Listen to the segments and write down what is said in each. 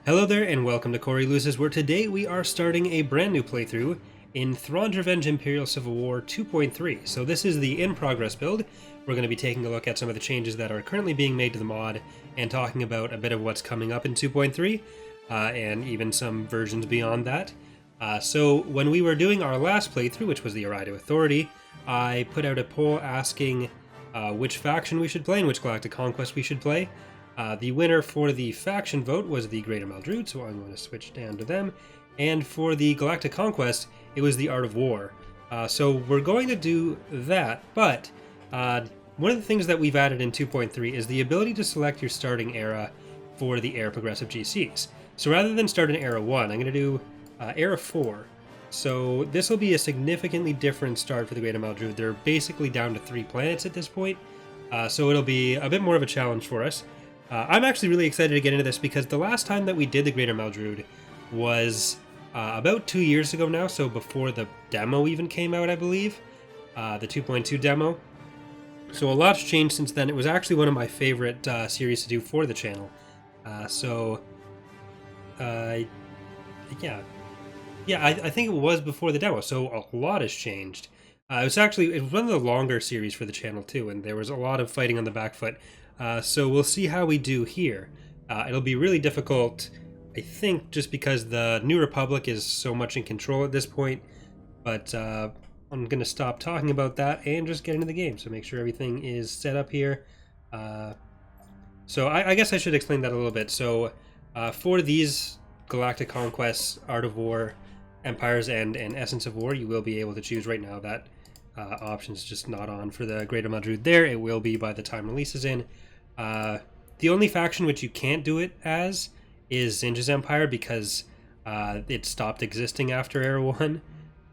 Hello there and welcome to Corey Loses, where today we are starting a brand new playthrough in Thrawn's Revenge Imperial Civil War 2.3. So this is the in-progress build. We're going to be taking a look at some of the changes that are currently being made to the mod and talking about a bit of what's coming up in 2.3 and even some versions beyond that. So when we were doing our last playthrough, which was the Arido Authority, I put out a poll asking which faction we should play and which Galactic Conquest we should play. The winner for the faction vote was the Greater Maldrude, so I'm going to switch down to them. And for the Galactic Conquest, it was the Art of War. So we're going to do that, but one of the things that we've added in 2.3 is the ability to select your starting era for the Era Progressive GCs. So rather than start in Era 1, I'm going to do Era 4. So this will be a significantly different start for the Greater Maldrude. They're basically down to 3 planets at this point, so it'll be a bit more of a challenge for us. I'm actually really excited to get into this because the last time that we did the Greater Maldrude was about 2 years ago now, so before the demo even came out, I believe, the 2.2 demo. So a lot's changed since then. It was actually one of my favorite series to do for the channel. Yeah, I think it was before the demo, so a lot has changed. It was one of the longer series for the channel too, and there was a lot of fighting on the back foot. So we'll see how we do here. It'll be really difficult, I think, just because the New Republic is so much in control at this point. But I'm going to stop talking about that and just get into the game. So make sure everything is set up here. So I guess I should explain that a little bit. So for these Galactic Conquests, Art of War, Empires, and Essence of War, you will be able to choose right now. That option's just not on for the Greater Madrid there. It will be by the time release is in. The only faction which you can't do it as is Zinja's Empire because it stopped existing after Era 1.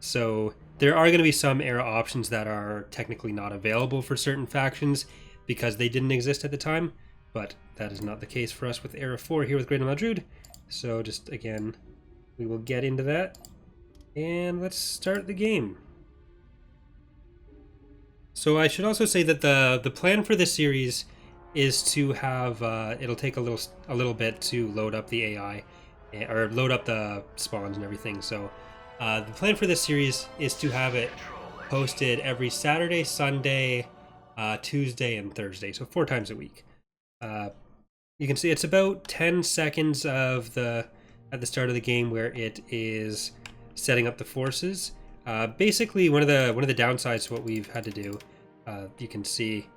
So there are going to be some era options that are technically not available for certain factions because they didn't exist at the time, but that is not the case for us with Era 4 here with Greater Madrid. So just again, we will get into that and let's start the game. So I should also say that the plan for this series is to have it'll take a little bit to load up the AI or load up the spawns and everything. So the plan for this series is to have it posted every Saturday, Sunday, Tuesday, and Thursday. So 4 times a week. You can see it's about 10 seconds at the start of the game where it is setting up the forces. Basically, one of the downsides to what we've had to do, you can see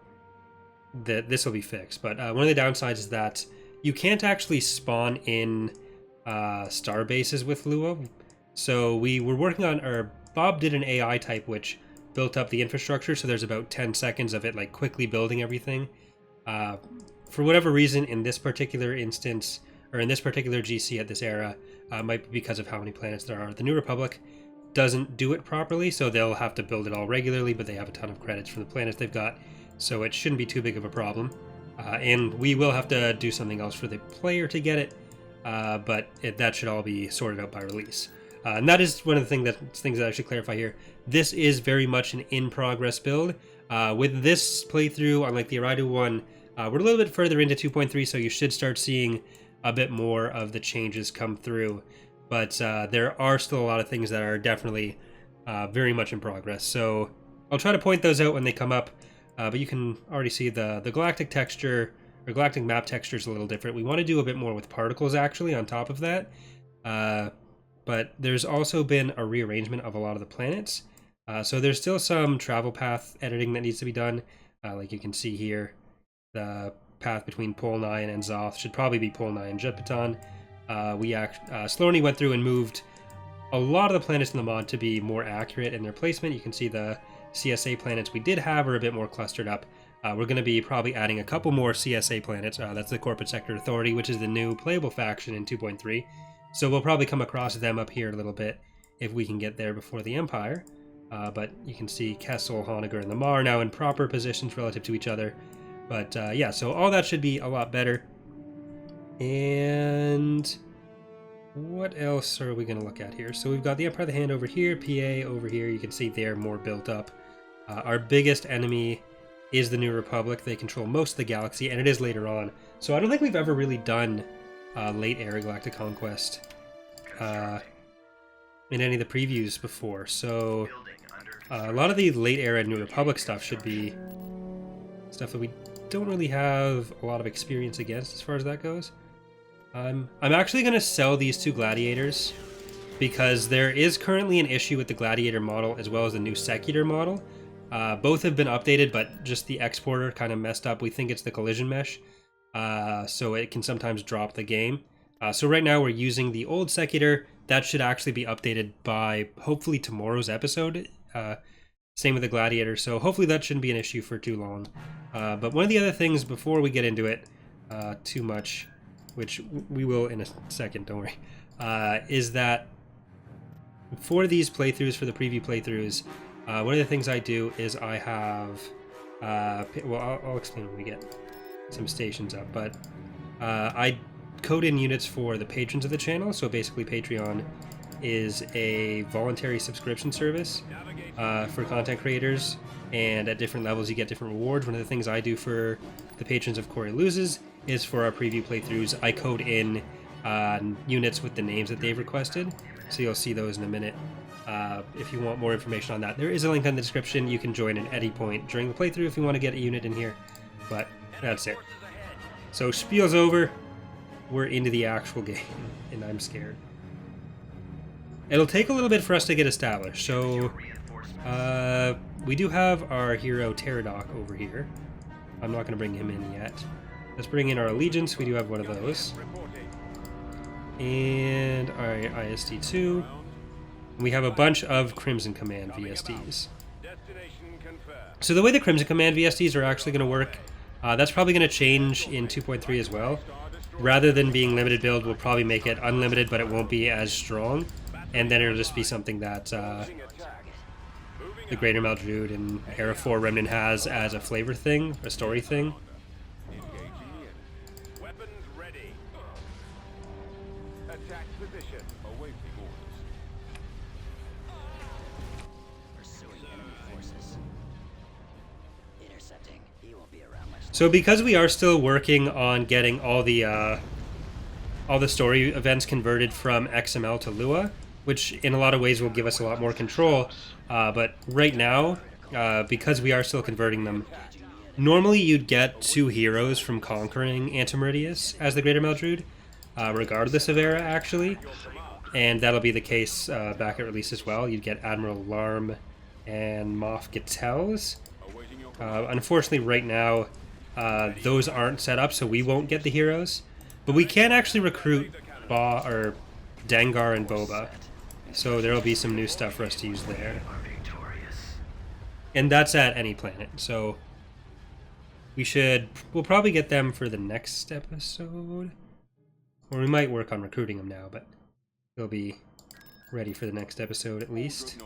that this will be fixed, but one of the downsides is that you can't actually spawn in star bases with Lua. So we were working on, or Bob did an AI type which built up the infrastructure, so there's about 10 seconds of it like quickly building everything. For whatever reason, in this particular instance, or in this particular GC at this era, might be because of how many planets there are. The New Republic doesn't do it properly, so they'll have to build it all regularly, but they have a ton of credits for the planets they've got, so it shouldn't be too big of a problem. And we will have to do something else for the player to get it, but that should all be sorted out by release. And that is one of the things that I should clarify here. This is very much an in-progress build. With this playthrough, unlike the Arido one, we're a little bit further into 2.3, so you should start seeing a bit more of the changes come through. But there are still a lot of things that are definitely very much in progress. So I'll try to point those out when they come up. But you can already see the galactic texture, or galactic map texture, is a little different. We want to do a bit more with particles, actually, on top of that. But there's also been a rearrangement of a lot of the planets. So there's still some travel path editing that needs to be done. Like you can see here, the path between Pol 9 and Zoth should probably be Pol 9 Jetbaton. Sloney went through and moved a lot of the planets in the mod to be more accurate in their placement. You can see the CSA planets we did have are a bit more clustered up. We're going to be probably adding a couple more CSA planets. That's the Corporate Sector Authority, which is the new playable faction in 2.3. So we'll probably come across them up here a little bit if we can get there before the Empire. But you can see Kessel, Honegger, and the Mar now in proper positions relative to each other. But yeah, so all that should be a lot better. And what else are we going to look at here? So we've got the Empire of the Hand over here, PA over here. You can see they're more built up. Our biggest enemy is the New Republic. They control most of the galaxy, and it is later on. So I don't think we've ever really done late era Galactic Conquest in any of the previews before. So a lot of the late era New Republic stuff should be stuff that we don't really have a lot of experience against as far as that goes. I'm actually going to sell these 2 gladiators because there is currently an issue with the gladiator model as well as the new secular model. Both have been updated, but just the exporter kind of messed up. We think it's the collision mesh, so it can sometimes drop the game. So right now we're using the old secular. That should actually be updated by hopefully tomorrow's episode. Same with the gladiator, so hopefully that shouldn't be an issue for too long. But one of the other things before we get into it too much, which we will in a second, don't worry, is that for these playthroughs, for the preview playthroughs, one of the things I do is I have, well, I'll explain when we get some stations up, but I code in units for the patrons of the channel. So basically Patreon is a voluntary subscription service for content creators, and at different levels you get different rewards. One of the things I do for the patrons of Corey Loses is for our preview playthroughs, I code in units with the names that they've requested, so you'll see those in a minute. If you want more information on that, there is a link in the description. You can join at any point during the playthrough if you want to get a unit in here, but that's it. So spiel's over, we're into the actual game, and I'm scared. It'll take a little bit for us to get established, so we do have our hero Pterodoc over here. I'm not going to bring him in yet. Let's bring in our allegiance. We do have one of those. And our ISD2. We have a bunch of Crimson Command VSDs. So the way the Crimson Command VSDs are actually going to work, that's probably going to change in 2.3 as well. Rather than being limited build, we'll probably make it unlimited, but it won't be as strong. And then it'll just be something that the Greater Maldrude and Era 4 Remnant has as a flavor thing, a story thing. So because we are still working on getting all the story events converted from XML to Lua, which in a lot of ways will give us a lot more control, but right now, because we are still converting them, normally you'd get 2 heroes from conquering Antimeridius as the Greater Maldrude, regardless of era actually, and that'll be the case back at release as well. You'd get Admiral Larm and Moff Gittels. Unfortunately right now, those aren't set up, so we won't get the heroes. But we can actually recruit Dengar and Boba. So there will be some new stuff for us to use there. And that's at any planet. So we'll probably get them for the next episode. Or we might work on recruiting them now, but they'll be ready for the next episode at least.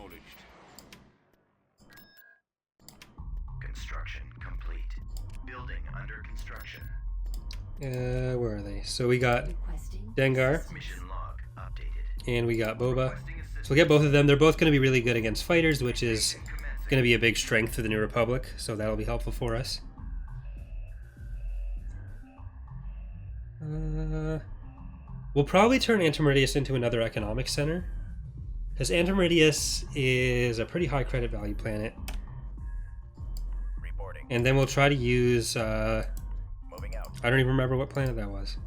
Where are they? So we got Dengar, and we got Boba. So we'll get both of them. They're both going to be really good against fighters, which is going to be a big strength for the New Republic, so that'll be helpful for us. We'll probably turn Antimeridius into another economic center, because Antimeridius is a pretty high credit value planet. And then we'll try to use... I don't even remember what planet that was.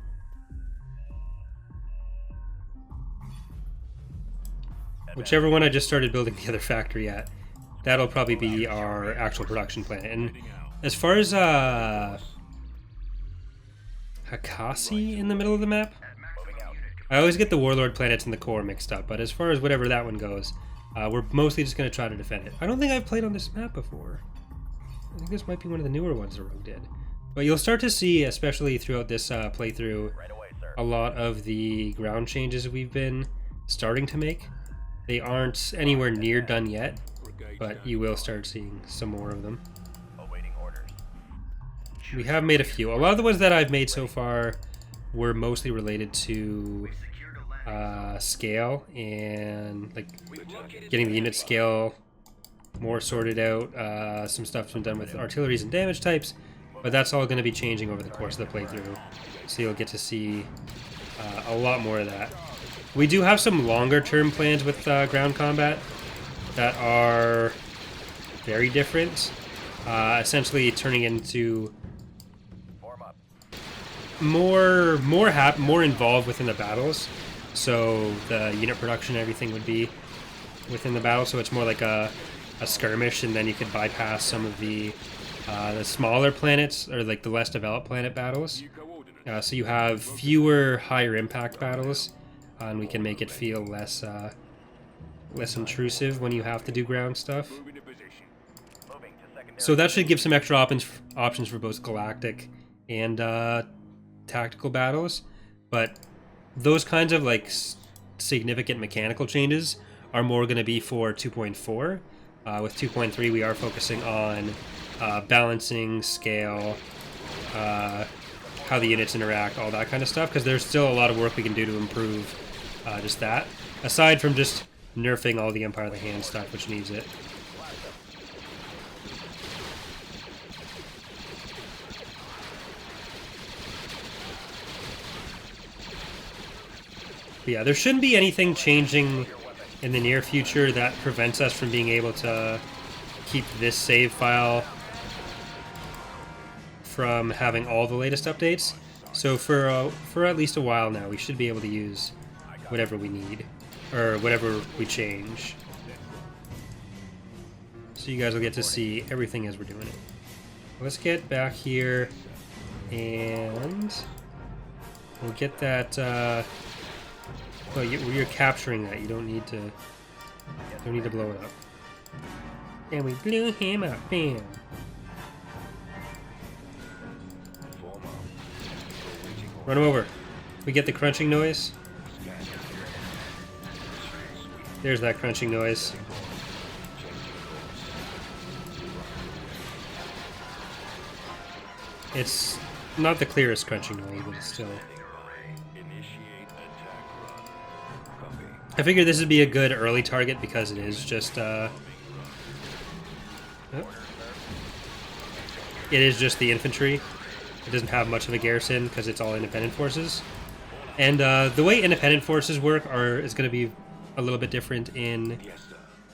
Whichever one I just started building the other factory at, that'll probably be our actual production planet. And as far as Hakasi in the middle of the map, I always get the Warlord planets and the core mixed up, but as far as whatever that one goes, we're mostly just going to try to defend it. I don't think I've played on this map before. I think this might be one of the newer ones that Rogue did. But you'll start to see, especially throughout this playthrough, a lot of the ground changes we've been starting to make. They aren't anywhere near done yet, but you will start seeing some more of them. We have made a few. A lot of the ones that I've made so far were mostly related to scale and like getting the unit scale more sorted out. Some stuff's been done with artilleries and damage types. But that's all going to be changing over the course of the playthrough. So you'll get to see a lot more of that. We do have some longer term plans with ground combat that are very different. Essentially turning into more involved within the battles. So the unit production and everything would be within the battle. So it's more like a skirmish, and then you could bypass some of the smaller planets, or like the less developed planet battles. So you have fewer higher impact battles, and we can make it feel less intrusive when you have to do ground stuff. So that should give some extra options for both galactic and tactical battles. But those kinds of like significant mechanical changes are more going to be for 2.4. With 2.3, we are focusing on balancing, scale, how the units interact, all that kind of stuff, because there's still a lot of work we can do to improve just that, aside from just nerfing all the Empire of the Hand stuff, which needs it. But yeah, there shouldn't be anything changing in the near future that prevents us from being able to keep this save file from having all the latest updates. So for at least a while now, we should be able to use whatever we need, or whatever we change. So you guys will get to see everything as we're doing it. Let's get back here, and we'll get that. Well, you're capturing that. You don't need to blow it up. And we blew him up. Bam. Run him over. We get the crunching noise. There's that crunching noise. It's not the clearest crunching noise, but it's still... I figured this would be a good early target because it is just, it is just the infantry. It doesn't have much of a garrison because it's all independent forces. And the way independent forces work is going to be a little bit different in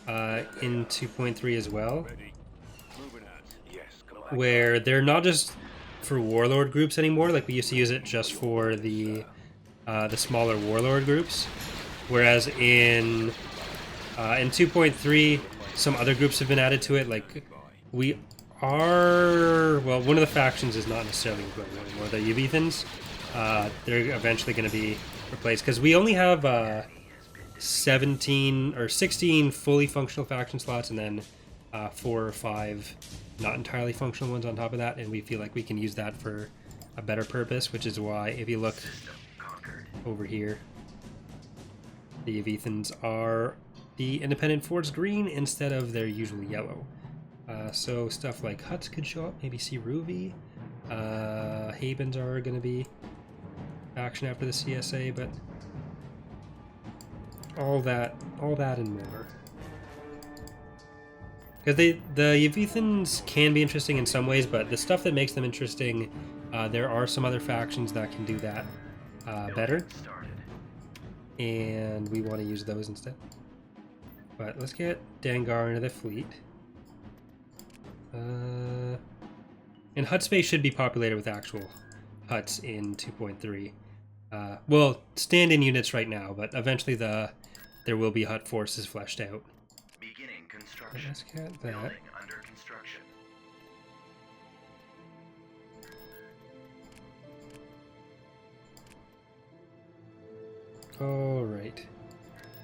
2.3 as well, where they're not just for warlord groups anymore. Like we used to use it just for the smaller warlord groups. Whereas in 2.3, some other groups have been added to it. Like we are, well, one of the factions is not necessarily going anymore. The Yavithans, they're eventually going to be replaced because we only have 17 or 16 fully functional faction slots, and then 4 or 5 not entirely functional ones on top of that. And we feel like we can use that for a better purpose, which is why if you look over here, the Yavithans are the independent forts green instead of their usual yellow. So stuff like huts could show up, maybe see Ruvi. Havens are going to be faction after the CSA, but all that and more. Because the Yavithans can be interesting in some ways, but the stuff that makes them interesting, there are some other factions that can do that better. And we want to use those instead. But let's get Dengar into the fleet. And hut space should be populated with actual huts in 2.3. Well, stand-in units right now, but eventually there will be hut forces fleshed out. Beginning construction. Let's get that. Building under construction. Alright.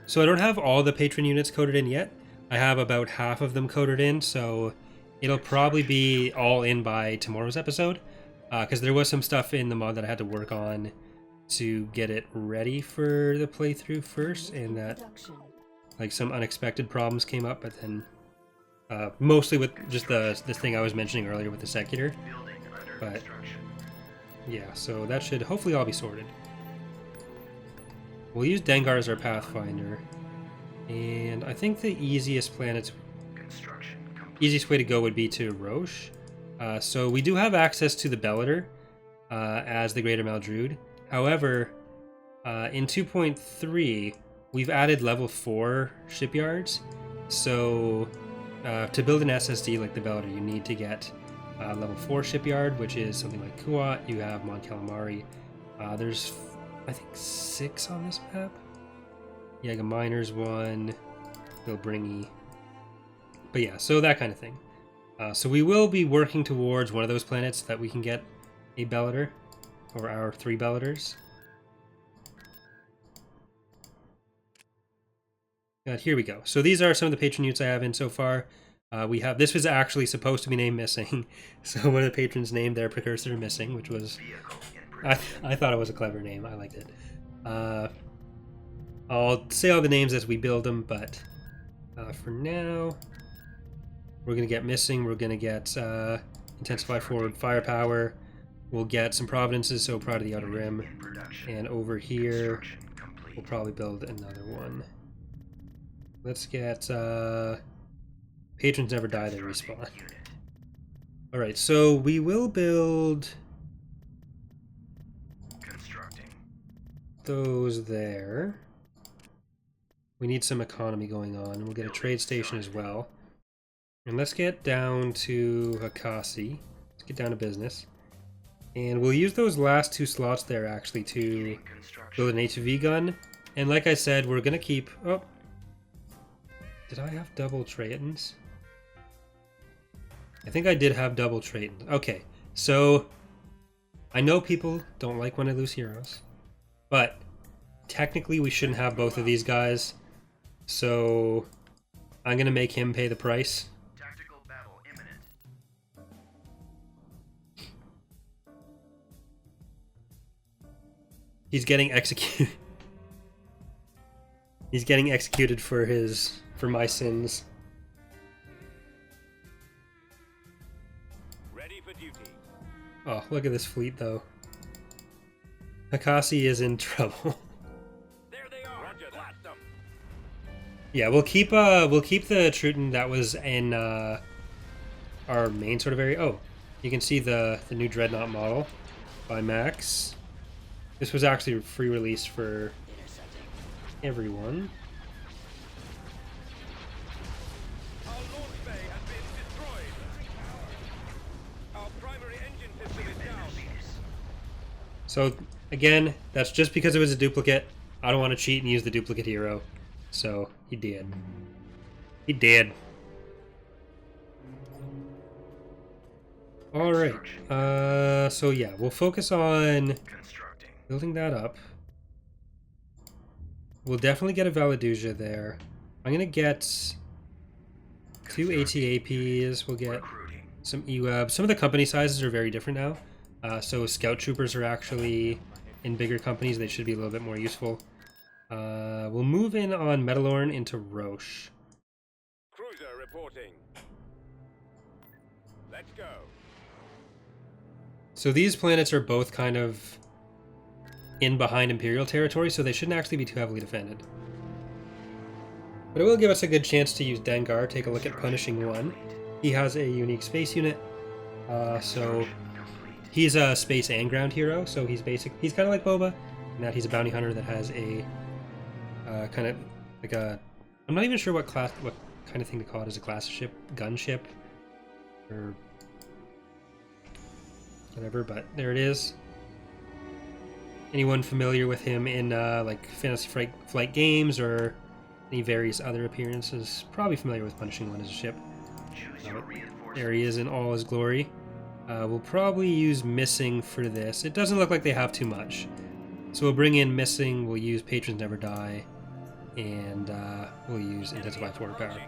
So I don't have all the patron units coded in yet. I have about half of them coded in, so it'll probably be all in by tomorrow's episode. Because there was some stuff in the mod that I had to work on to get it ready for the playthrough first, and that like some unexpected problems came up, but then mostly with just this thing I was mentioning earlier with the secular. But yeah, so that should hopefully all be sorted. We'll use Dengar as our pathfinder, and I think the easiest way to go would be to Roche. So we do have access to the Bellator as the Greater Maldrude. However, In 2.3, we've added level 4 shipyards. So to build an SSD like the Veldor, you need to get level 4 shipyard, which is something like Kuat. You have Mon Calamari. There's, I think, 6 on this map. Yaga Miners 1, Bilbringi. But yeah, so that kind of thing. So we will be working towards one of those planets that we can get a Bellator, or our 3 Bellators. Here we go. So these are some of the patron units I have in so far. We have, this was actually supposed to be named Missing. So one of the patrons named their precursor Missing, which was, I thought it was a clever name. I liked it. I'll say all the names as we build them, but for now, we're going to get Missing. We're going to get Intensify Forward Firepower. We'll get some Providences, so Pride of the Outer Rim. And over here, we'll probably build another one. Let's get Patrons Never Die, they respawn. Alright, so we will build those there. We need some economy going on. We'll get a trade station as well. And let's get down to Hakasi. Let's get down to business. And we'll use those last 2 slots there actually to build an HV gun. And like I said, we're going to keep... Oh, did I have double Traitons? I think I did have double Traitons. Okay, so I know people don't like when I lose heroes, but technically we shouldn't have both of these guys. So I'm going to make him pay the price. Tactical battle imminent. He's getting executed. He's getting executed for my sins. Ready for duty. Oh, look at this fleet though. Hakasi is in trouble. There they are. Roger that. Yeah, we'll keep the Truton that was in our main sort of area. Oh, you can see the new Dreadnought model by Max. This was actually a free release for everyone. Our launch bay has been destroyed. Our primary engine system is down. So again, that's just because it was a duplicate. I don't want to cheat and use the duplicate hero. So he did. He did. Alright. So yeah, we'll focus on building that up. We'll definitely get a Valaduja there. I'm gonna get 2 ATAPs. We'll get some EWAB. Some of the company sizes are very different now. So Scout Troopers are actually in bigger companies. They should be a little bit more useful. We'll move in on Metalorn into Roche. Cruiser reporting. Let's go. So these planets are both kind of in behind Imperial territory, so they shouldn't actually be too heavily defended. But it will give us a good chance to use Dengar. Take a look at Punishing 1. He has a unique space unit. So he's a space and ground hero, so he's kind of like Boba, in that he's a bounty hunter that has a kind of like a, I'm not even sure what kind of thing to call it, as a class ship, gunship, or whatever, but there it is. Anyone familiar with him in like Fantasy Flight games or any various other appearances probably familiar with Punishing 1 as a ship. There he is in all his glory. We'll probably use Missing for this. It doesn't look like they have too much. So we'll bring in Missing, we'll use Patrons Never Die, and we'll use Intensify Forward Power.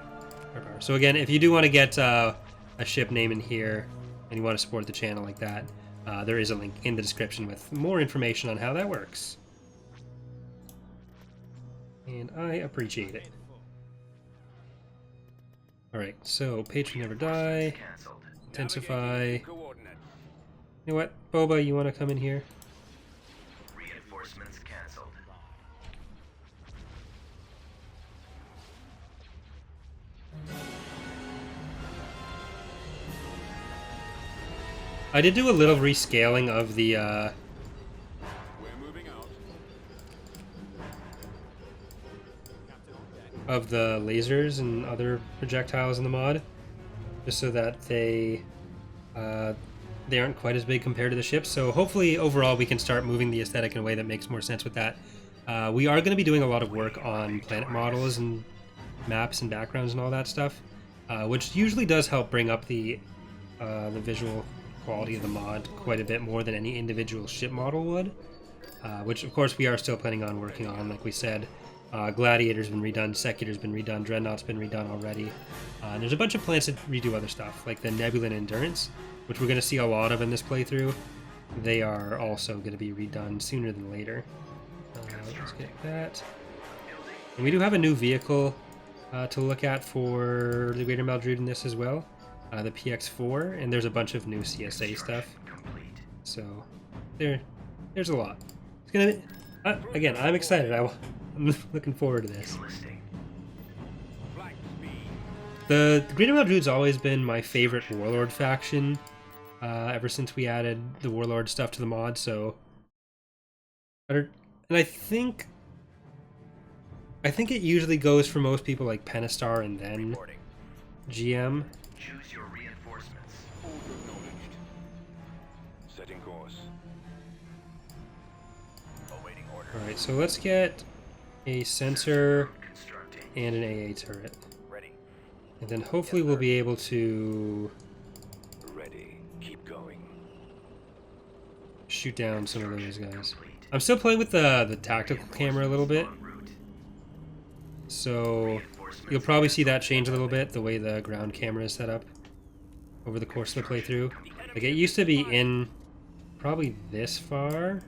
So again, if you do want to get a ship name in here, and you want to support the channel like that, there is a link in the description with more information on how that works. And I appreciate it. Alright, so Patron Never Die, Intensify. You know what, Boba, you want to come in here? Reinforcements cancelled. I did do a little rescaling of the We're moving out. of the lasers and other projectiles in the mod, just so that they aren't quite as big compared to the ships. So hopefully overall we can start moving the aesthetic in a way that makes more sense with that. We are going to be doing a lot of work on planet models and maps and backgrounds and all that stuff, which usually does help bring up the visual quality of the mod quite a bit more than any individual ship model would, which of course we are still planning on working on. Like we said, Gladiator's been redone, Secutor's been redone, Dreadnought's been redone already, and there's a bunch of plans to redo other stuff, like the Nebula and Endurance, which we're going to see a lot of in this playthrough. They are also going to be redone sooner than later. Let's get that. And we do have a new vehicle to look at for the Greater Maldrude in this as well, the PX4, and there's a bunch of new CSA stuff. So there's a lot. It's gonna be, again, I'm excited. I'm looking forward to this. The Greater Maldrude's always been my favorite Warlord faction ever since we added the Warlord stuff to the mod. So, and I think it usually goes for most people like Penastar and then GM. Choose your reinforcements. Setting course. Awaiting order. Alright, so let's get a sensor Constructing. and an AA turret. Ready. And then hopefully we'll be able to Ready. Keep going. shoot down some of those guys. I'm still playing with the tactical camera a little bit, En route. so you'll probably see that change a little bit, the way the ground camera is set up over the course of the playthrough. Like, it used to be in probably this far,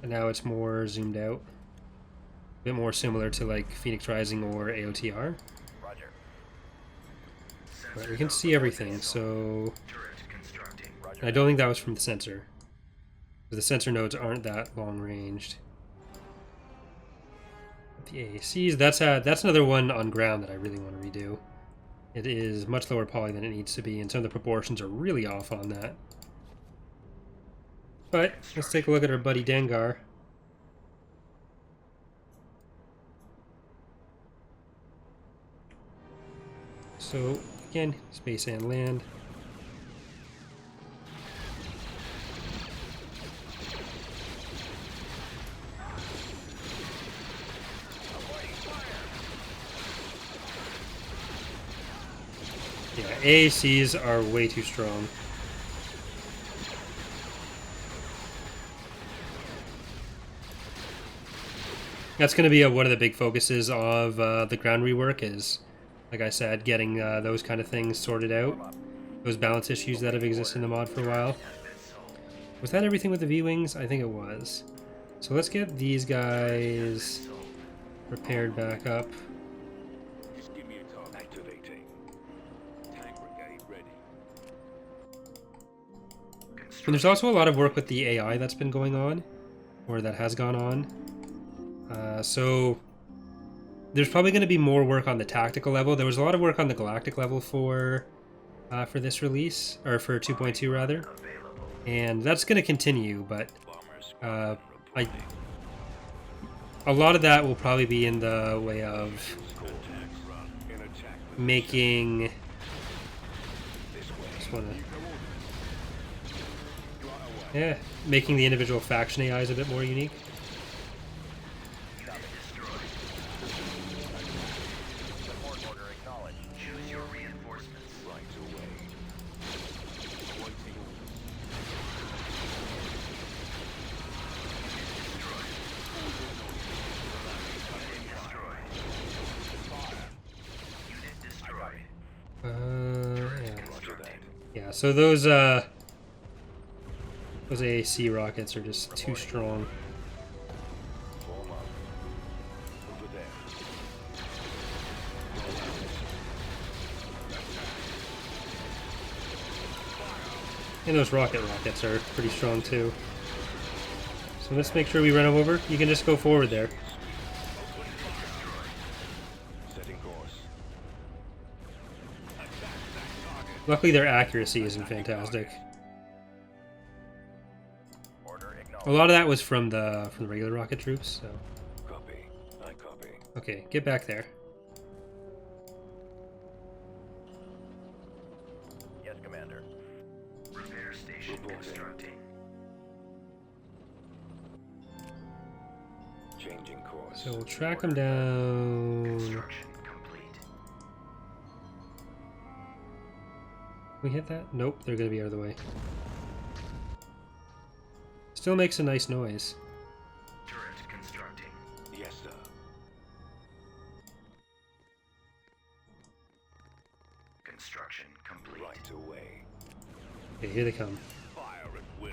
and now it's more zoomed out. A bit more similar to like Phoenix Rising or AOTR. Roger. But we can see everything, so Turret constructing. I don't think that was from the sensor. The sensor nodes aren't that long ranged. The AACs, that's another one on ground that I really want to redo. It is much lower poly than it needs to be, and some of the proportions are really off on that. But let's take a look at our buddy Dengar. So again, space and land. Yeah, AACs are way too strong. That's going to be one of the big focuses of the ground rework is, like I said, getting those kind of things sorted out. Those balance issues that have existed in the mod for a while. Was that everything with the V-Wings? I think it was. So let's get these guys repaired back up. Just give me a call. Activating. Tank brigade ready. And there's also a lot of work with the AI that's been going on, or that has gone on. So there's probably going to be more work on the tactical level. There was a lot of work on the galactic level for this release, or for 2.2 rather, and that's going to continue. But a lot of that will probably be in the way of making. Making the individual faction AIs a bit more unique. Yeah, so those AAC rockets are just too strong. And those rockets are pretty strong too. So let's make sure we run them over. You can just go forward there. Luckily their accuracy isn't fantastic. A lot of that was from the regular rocket troops, so. Copy. I copy. Okay, get back there. Yes, Commander. Repair station constructing. Changing course. So we'll track them down. Construction complete. Can we hit that? Nope, they're gonna be out of the way. Still makes a nice noise. Turret constructing. Yes, sir. Construction complete. Right away. Okay, here they come. Fire at will.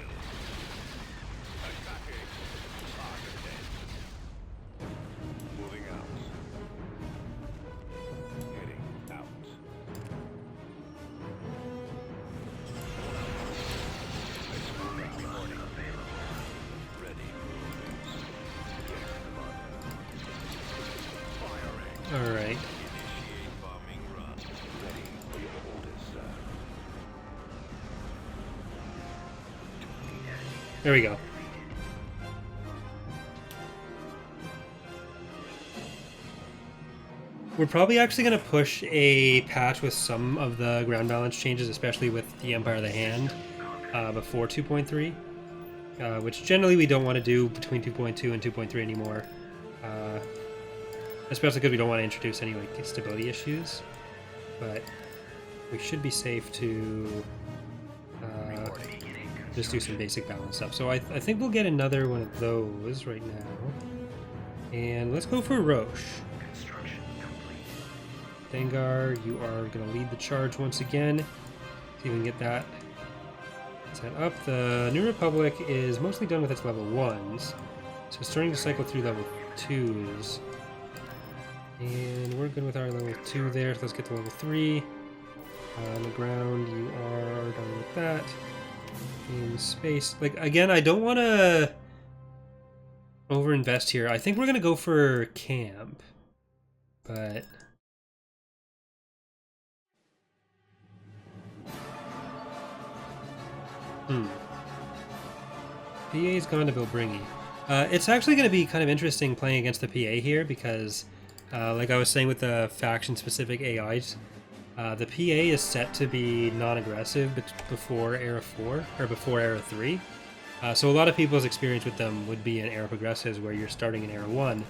Attacking. Target dead. Moving out. Heading out. Reporting available. Ready. Yes, Commander. Firing. All right. Initiate bombing run. Ready for your orders, sir. There we go. We're probably actually going to push a patch with some of the ground balance changes, especially with the Empire of the Hand, before 2.3, which generally we don't want to do between 2.2 and 2.3 anymore, especially because we don't want to introduce any like stability issues. But we should be safe to just do some basic balance stuff. So I think we'll get another one of those right now, and let's go for Roche. Construction complete. Dengar, you are going to lead the charge once again. See if we can get that set up. The New Republic is mostly done with its level 1s, so it's starting to cycle through level 2s. And we're good with our level 2 there, so let's get to level 3. On the ground, you are done with that. In space, like, again, I don't want to overinvest here. I think we're going to go for camp, but... PA's gone to Bilbringi. It's actually going to be kind of interesting playing against the PA here because, like I was saying with the faction-specific AIs, the PA is set to be non-aggressive before Era 4, or before Era 3. So a lot of people's experience with them would be in Era Progressives where you're starting in Era 1,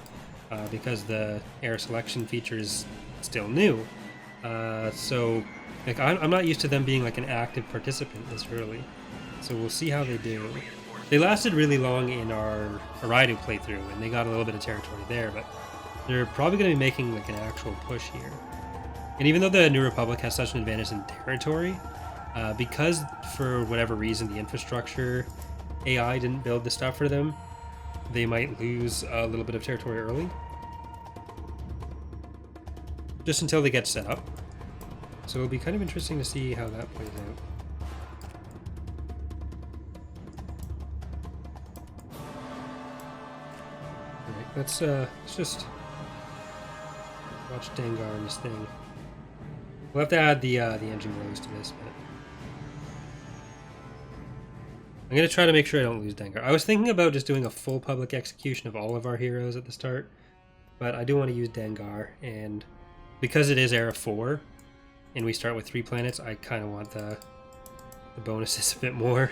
because the Era Selection feature is still new. So like, I'm not used to them being like an active participant this early. So we'll see how they do. They lasted really long in our Aridu playthrough, and they got a little bit of territory there, but they're probably going to be making like an actual push here. And even though the New Republic has such an advantage in territory, because for whatever reason the infrastructure AI didn't build the stuff for them, they might lose a little bit of territory early. Just until they get set up. So it'll be kind of interesting to see how that plays out. Alright, let's just watch Dengar and this thing. We'll have to add the engine blows to this, but I'm gonna try to make sure I don't lose Dengar. I was thinking about just doing a full public execution of all of our heroes at the start, but I do want to use Dengar, and because it is Era 4, and we start with 3 planets, I kind of want the bonuses a bit more.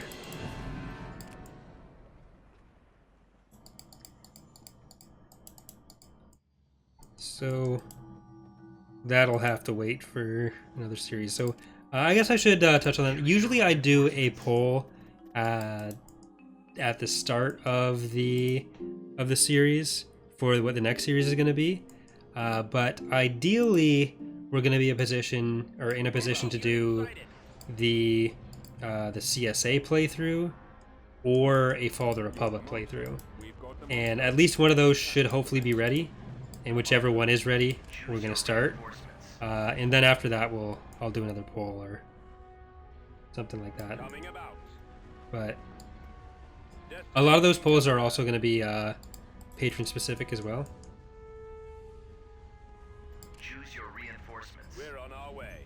So that'll have to wait for another series. So I guess I should touch on that. Usually I do a poll at the start of the series for what the next series is going to be. But ideally, we're going to be in a position to do the CSA playthrough or a Fall of the Republic playthrough, and at least one of those should hopefully be ready. And whichever one is ready, we're going to start. And then after that, I'll do another poll or something like that. But a lot of those polls are also going to be patron specific as well. Choose your reinforcements. We're on our way.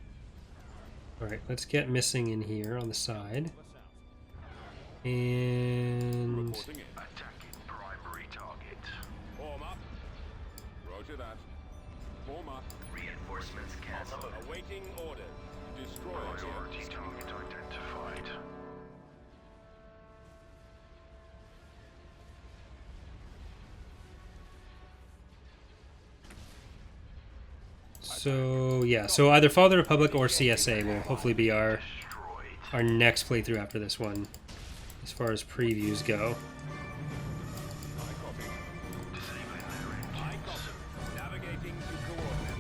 All right, let's get missing in here on the side. And Reporting in. Attacking primary target. Form up. Roger that. Reinforcements cancelled. Awaiting orders. Destroy Priority target identified. So yeah, so either Follow the Republic or CSA will hopefully be our next playthrough after this one, as far as previews go. navigating to coordinates.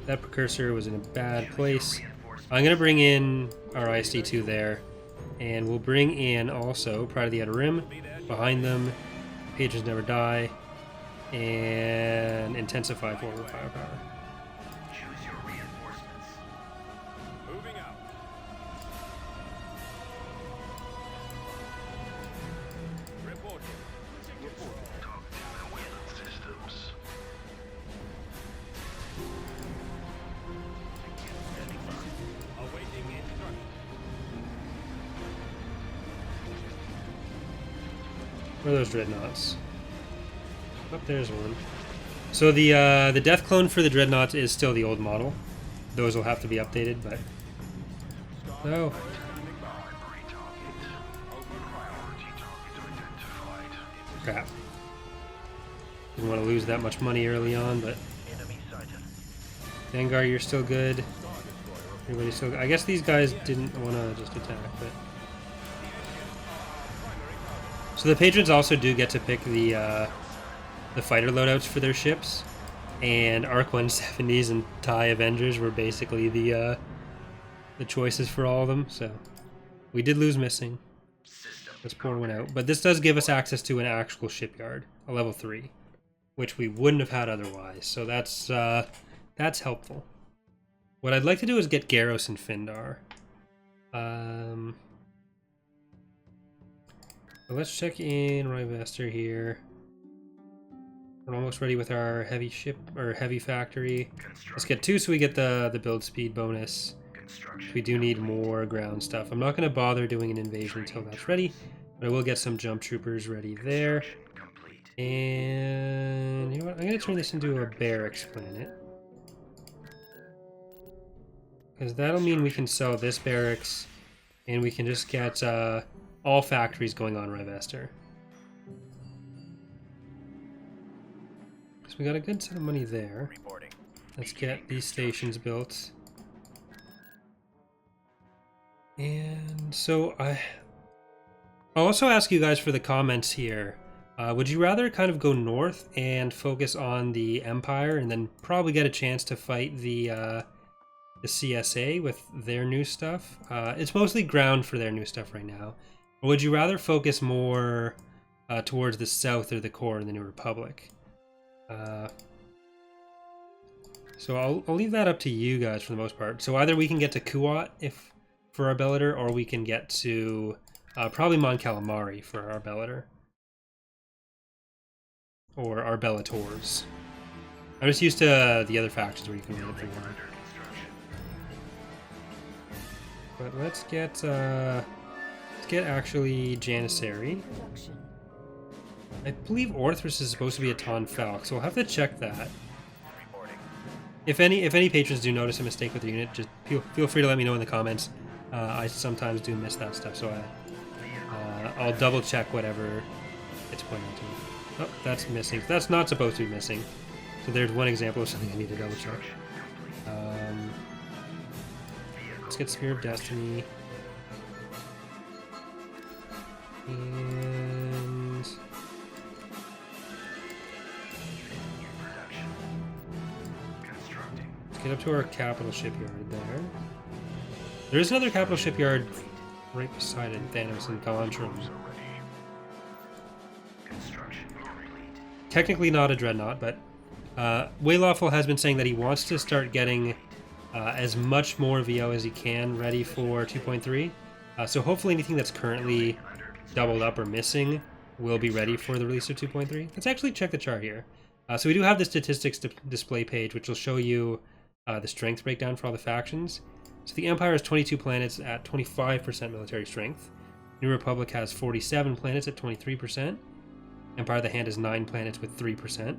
That precursor was in a bad place. I'm gonna bring in our ISD2 there, and we'll bring in also Pride of the Outer Rim behind them. Pages Never Die, and intensify forward firepower. Choose your reinforcements. Moving out. Reporting. Talk to the weapon systems. Awaiting instruction. Where are those dreadnoughts? Oh, there's one. So the death clone for the dreadnought is still the old model. Those will have to be updated, but oh, Primary target. Priority target identified. crap! Didn't want to lose that much money early on, but Enemy sighted. Vanguard, you're still good. Everybody's still. I guess these guys didn't want to just attack, but so the patrons also do get to pick the fighter loadouts for their ships, and Arc 170s and TIE Avengers were basically the choices for all of them. So we did lose missing. System Let's pour one out, but this does give us access to an actual shipyard, a level 3, which we wouldn't have had otherwise. So that's helpful. What I'd like to do is get Garros and Findar. So let's check in Rivester here. We're almost ready with our heavy ship or heavy factory. Let's get 2 so we get the build speed bonus. construction. We do need more ground stuff. I'm not going to bother doing an invasion until that's ready, but I will get some jump troopers ready there. Construction complete. And you know what? I'm going to turn this into a barracks planet, because that'll mean we can sell this barracks, and we can just get all factories going on Rivester. So we got a good set of money there. Reporting. Let's get these stations built. And so I'll also ask you guys for the comments here. Would you rather kind of go north and focus on the Empire and then probably get a chance to fight the CSA with their new stuff? It's mostly ground for their new stuff right now. Or would you rather focus more towards the south or the core in the New Republic? So I'll leave that up to you guys for the most part. So either we can get to Kuat for our Bellator, or we can get to probably Mon Calamari for our Bellator. Or our Bellators. I'm just used to the other factions where you can get it for one. Under construction. But let's get actually Janissary. I believe Orthrus is supposed to be a Ton Falk, so we'll have to check that. Reporting. If any patrons do notice a mistake with the unit, just feel free to let me know in the comments. I sometimes do miss that stuff, so I'll double check whatever it's pointing to. Oh, that's missing. That's not supposed to be missing. So there's one example of something I need to double check. Let's get Spear of Destiny. And Production. Constructing. let's get up to our capital shipyard there. There is another capital shipyard right beside it, Thanos and Gontram. Construction complete. Technically not a dreadnought, but Waylawful has been saying that he wants to start getting as much more VO as he can ready for 2.3. So hopefully anything that's currently doubled up or missing will be ready for the release of 2.3. Let's actually check the chart here. So we do have the statistics display page, which will show you the strength breakdown for all the factions. So the Empire has 22 planets at 25% military strength. New Republic has 47 planets at 23%. Empire of the Hand has 9 planets with 3%.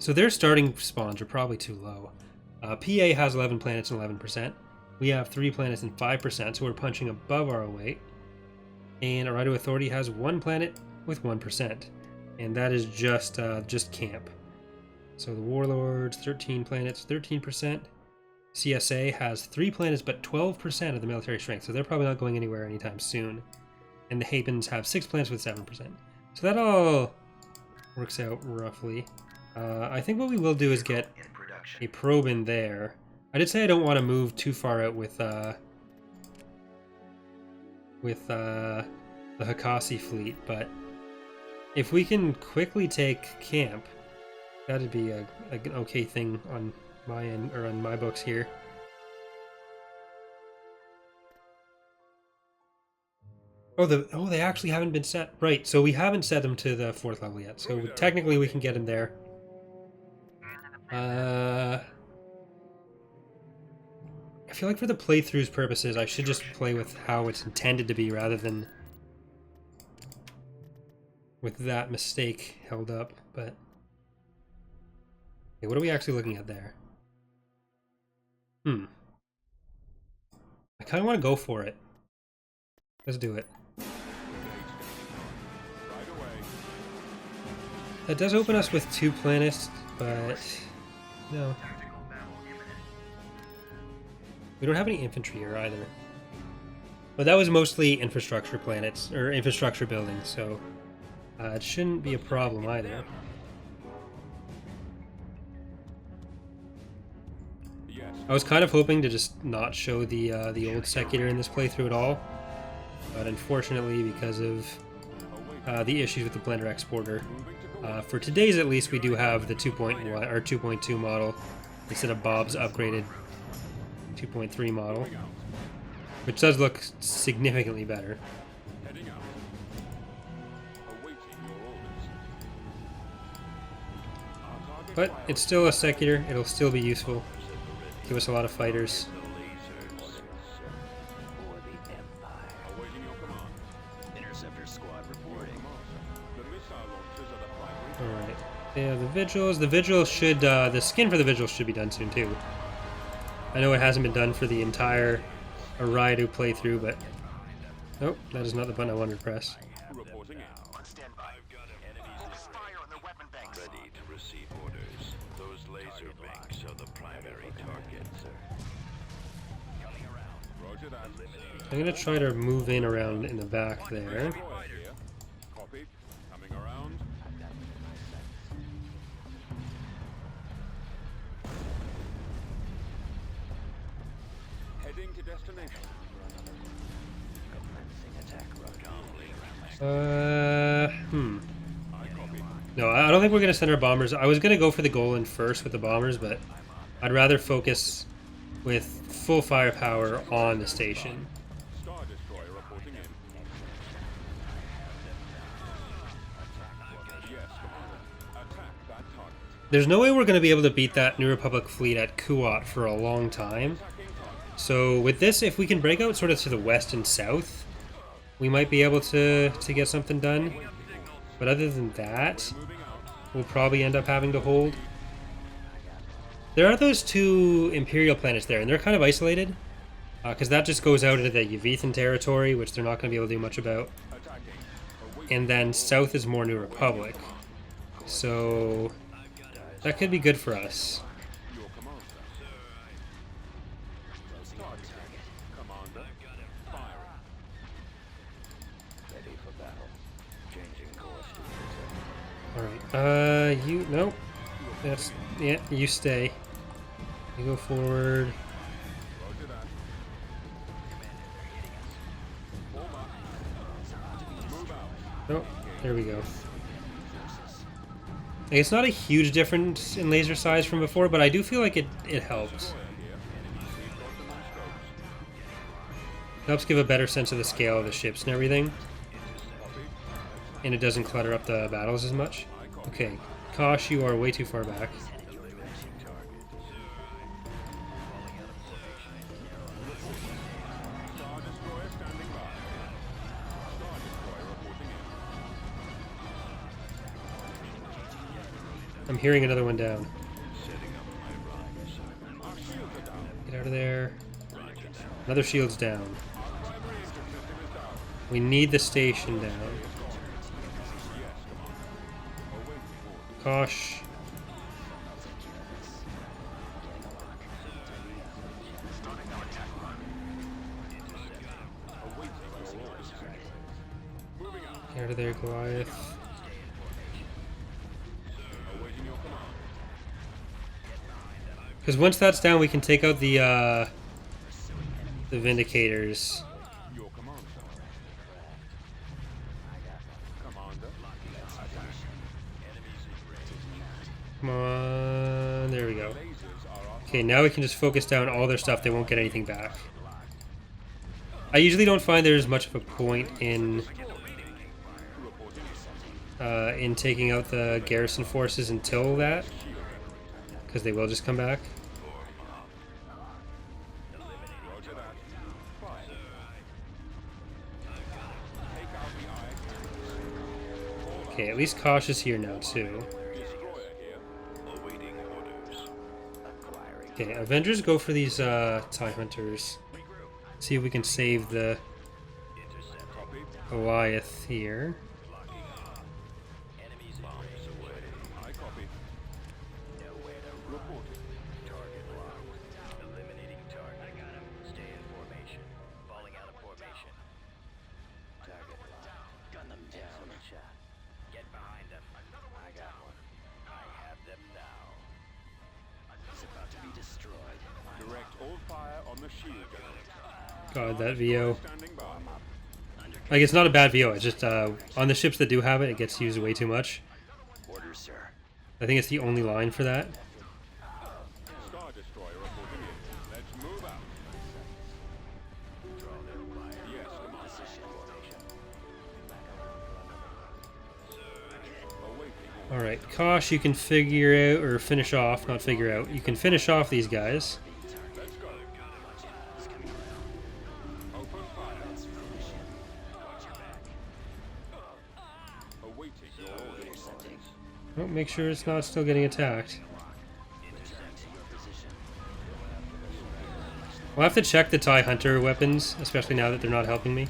So their starting spawns are probably too low. PA has 11 planets and 11%. We have 3 planets and 5%, so we're punching above our weight. And Arido Authority has 1 planet with 1%. And that is just camp. So the Warlords, 13 planets, 13%. CSA has 3 planets but 12% of the military strength, so they're probably not going anywhere anytime soon. And the Hapens have 6 planets with 7%. So that all works out roughly. I think what we will do is get In production. a probe in there. I did say I don't want to move too far out with the Hakasi fleet, but if we can quickly take camp, that'd be an okay thing on my end, or on my books here. Oh, they actually haven't been set. Right, so we haven't set them to the 4th level yet, so technically we can get them there. I feel like for the playthrough's purposes, I should just play with how it's intended to be rather than with that mistake held up, but... Okay, what are we actually looking at there? I kind of want to go for it. Let's do it. Right away. That does open us with 2 planets, but... No. Tactical battle imminent. We don't have any infantry here either. But that was mostly infrastructure planets, or infrastructure buildings, so... it shouldn't be a problem either. Yes. I was kind of hoping to just not show the old Secular in this playthrough at all, but unfortunately, because of the issues with the Blender exporter, for today's at least, we do have the 2.1 or 2.2 model instead of Bob's upgraded 2.3 model, which does look significantly better. Heading out. Awaiting your orders. Our target But file it's still a Secular. It'll still be useful. Give us a lot of fighters. awaiting your command. Interceptor squad reporting. The missile launchers are the primary. Alright. Yeah, the Vigils. The Vigils should... the skin for the Vigils should be done soon, too. I know it hasn't been done for the entire Arido playthrough, but... Nope, that is not the button I wanted to press. Reporting out. On standby. Focus fire on the weapon banks. Ready to receive orders. Those laser banks are the primary target, sir. Coming around. Roger that. I'm going to try to move in around in the back there. Destroyer here. Copied. Coming around. Heading to destination. I copy. No, I don't think we're going to send our bombers. I was going to go for the Golan first with the bombers, but I'd rather focus with full firepower on the station. Star Destroyer reporting in. Yes, Commander. Attack that target. There's no way we're going to be able to beat that New Republic fleet at Kuat for a long time. Attacking target. So with this, if we can break out sort of to the west and south, we might be able to get something done. But other than that, Moving out. we'll probably end up having to hold. There are those 2 Imperial planets there, and they're kind of isolated. Because that just goes out into the Yavithan territory, which they're not going to be able to do much about. Attacking. Awaiting. And then south is more New Republic. So that could be good for us. Your command, sir. Star Destroyer. Commander. Firing. Ready for battle. Changing course to Alright, you... Nope. That's... Yeah, you stay. You go forward. Roger that. Form up. Move out. Oh, there we go. Like, it's not a huge difference in laser size from before, but I do feel like it helps. Destroyer here. We've got them on scopes. Helps give a better sense of the scale of the ships and everything. Copied. And it doesn't clutter up the battles as much. Okay, Kosh, you are way too far back. Star Destroyer standing by. Star Destroyer reporting in. I'm hearing another one down. Setting up my runs. Get out of there. Another shield's down. We need the station down. Kosh. Get out of there, Goliath. Because once that's down, we can take out the Vindicators. Come on, there we go. Okay, now we can just focus down all their stuff. They won't get anything back. I usually don't find there's much of a point in taking out the garrison forces until that, because they will just come back. Okay, at least Kosh is here now too. Okay, Avengers go for these TIE Hunters. See if we can save the Goliath here. God, that VO. Like, it's not a bad VO, it's just on the ships that do have it, it gets used way too much. I think it's the only line for that. Alright, Kosh, you can figure out, or finish off, not figure out, you can finish off these guys. Oh, make sure it's not still getting attacked. We'll have to check the TIE Hunter weapons, especially now that they're not helping me.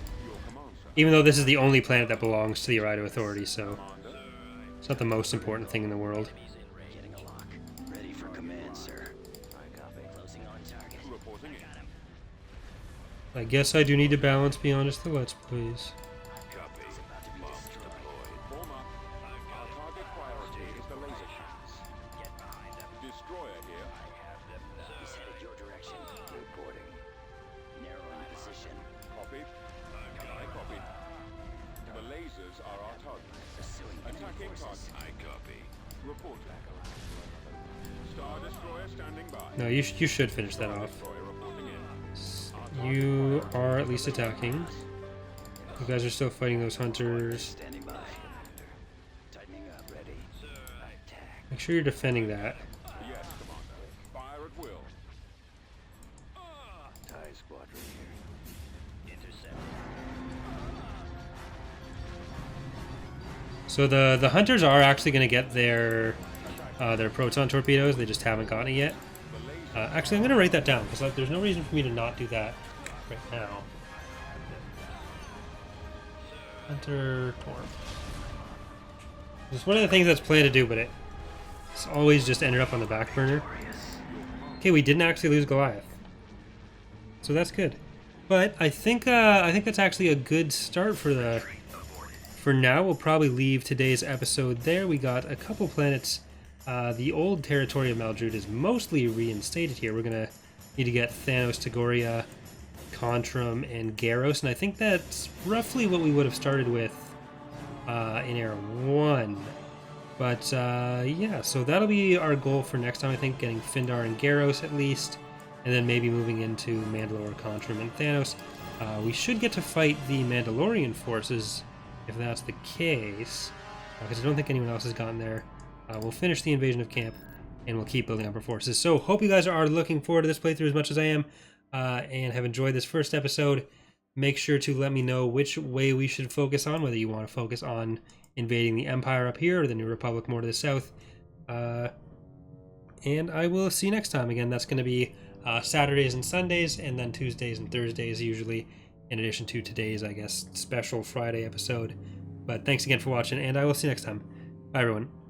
Even though this is the only planet that belongs to the Arido Authority, so it's not the most important thing in the world. I guess I do need to balance beyond just the Let's Plays. No, you should finish that off. You are at least attacking. You guys are still fighting those hunters. Make sure you're defending that. So the hunters are actually going to get their proton torpedoes. They just haven't gotten it yet. Actually, I'm going to write that down because there's no reason for me to not do that right now. Hunter Torp. It's one of the things that's planned to do, but it's always just ended up on the back burner. Okay, we didn't actually lose Goliath, so that's good. But I think that's actually a good start for the. For now, we'll probably leave today's episode there. We got a couple planets. The old territory of Maldrud is mostly reinstated here. We're going to need to get Thanos, Tagoria, Contrum, and Garros. And I think that's roughly what we would have started with in Era 1. But yeah, so that'll be our goal for next time, I think, getting Findar and Garros at least. And then maybe moving into Mandalore, Contrum, and Thanos. We should get to fight the Mandalorian forces if that's the case, because I don't think anyone else has gotten there. We'll finish the invasion of camp, and we'll keep building up our forces. So, hope you guys are looking forward to this playthrough as much as I am, and have enjoyed this first episode. Make sure to let me know which way we should focus on, whether you want to focus on invading the Empire up here, or the New Republic more to the south. And I will see you next time. Again, that's going to be Saturdays and Sundays, and then Tuesdays and Thursdays usually, in addition to today's, I guess, special Friday episode. But thanks again for watching, and I will see you next time. Bye, everyone.